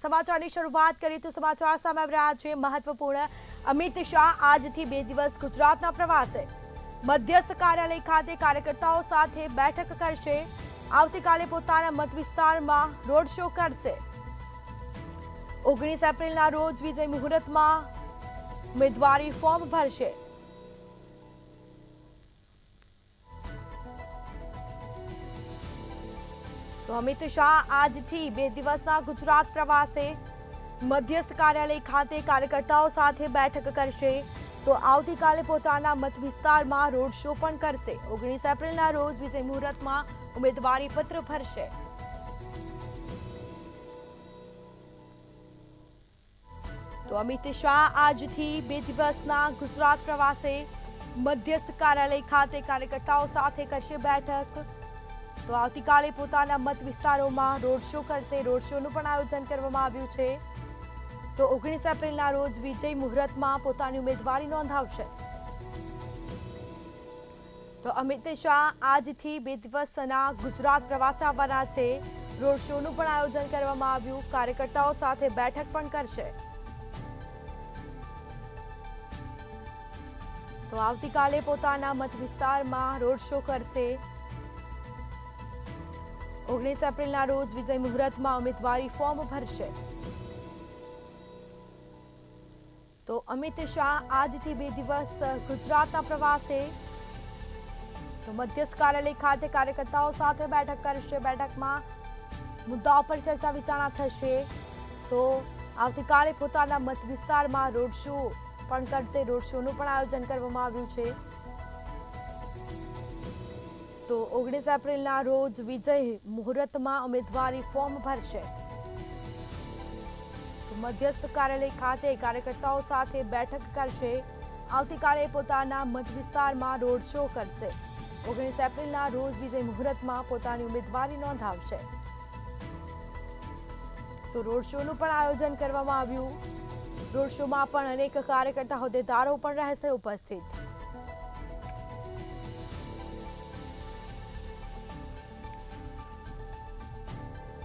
સમાચારની શરૂઆત કરીએ તો સમાચાર સામે આવી રહ્યા છે મહત્વપૂર્ણ। અમિત શાહ આજથી 2 દિવસ ગુજરાતના પ્રવાસે। મધ્યસ્થ કાર્યાલય ખાતે કાર્યકર્તાઓ સાથે બેઠક કરશે। આવતીકાલે પોતાના મત વિસ્તારમાં રોડ શો કરશે। 19 એપ્રિલના રોજ વિજય મુહૂર્તમાં ઉમેદવારી ફોર્મ ભરશે। તો અમિત શાહ આજથી 2 દિવસના ગુજરાત પ્રવાસે। મધ્યસ્થ કાર્યાલય ખાતે કાર્યકર્તાઓ સાથે બેઠક કરશે। તો આવતીકાલે પોતાના મત વિસ્તારમાં રોડ શો પણ કરશે। 19 એપ્રિલના રોજ વિજય મુહૂર્તમાં ઉમેદવારી પત્ર ભરશે। તો અમિત શાહ આજથી 2 દિવસના ગુજરાત પ્રવાસે। મધ્યસ્થ કાર્યાલય ખાતે કાર્યકર્તાઓ સાથે કરશે બેઠક। તો આવતીકાલે પોતાના મત વિસ્તારોમાં રોડ શો કરશે। રોડ શોનું પણ આયોજન કરવામાં આવ્યું છે। તો 19 એપ્રિલના રોજ વિજય મુહૂર્તમાં પોતાની ઉમેદવારી નોંધાવશે। તો અમિત શાહ આજથી 2 દિવસના ગુજરાત પ્રવાસે આવવાના છે। રોડ શોનું પણ આયોજન કરવામાં આવ્યું। કાર્યકર્તાઓ સાથે બેઠક પણ કરશે। તો આવતીકાલે પોતાના મત વિસ્તારમાં રોડ શો કરશે। 19 એપ્રિલના રોજ વિજય મુહૂર્તમાં ઉમેદવારી ફોર્મ ભરશે। તો અમિત શાહ આજથી 2 દિવસ ગુજરાતના પ્રવાસે। તો મધ્યસ્થ કાર્યાલય ખાતે કાર્યકર્તાઓ સાથે બેઠક કરશે। બેઠકમાં મુદ્દાઓ પર ચર્ચા વિચારણા થશે। તો આવતીકાલે પોતાના મત વિસ્તારમાં રોડ શો પણ કરશે। રોડ શોનું પણ આયોજન કરવામાં આવ્યું છે। તો 19 એપ્રિલના રોજ વિજય મુહૂર્તમાં ઉમેદવારી ફોર્મ ભરશે। મધ્યસ્થ કાર્યાલય ખાતે કાર્યકર્તાઓ સાથે બેઠક કરશે। આવતીકાલે પોતાના મત વિસ્તારમાં રોડ શો કરશે। 19 એપ્રિલના રોજ વિજય મુહૂર્તમાં પોતાની ઉમેદવારી નોંધાવશે। તો રોડ શોનું પણ આયોજન કરવામાં આવ્યું। રોડ શોમાં પણ અનેક કાર્યકર્તા હોદ્દેદારો પણ રહેશે ઉપસ્થિત।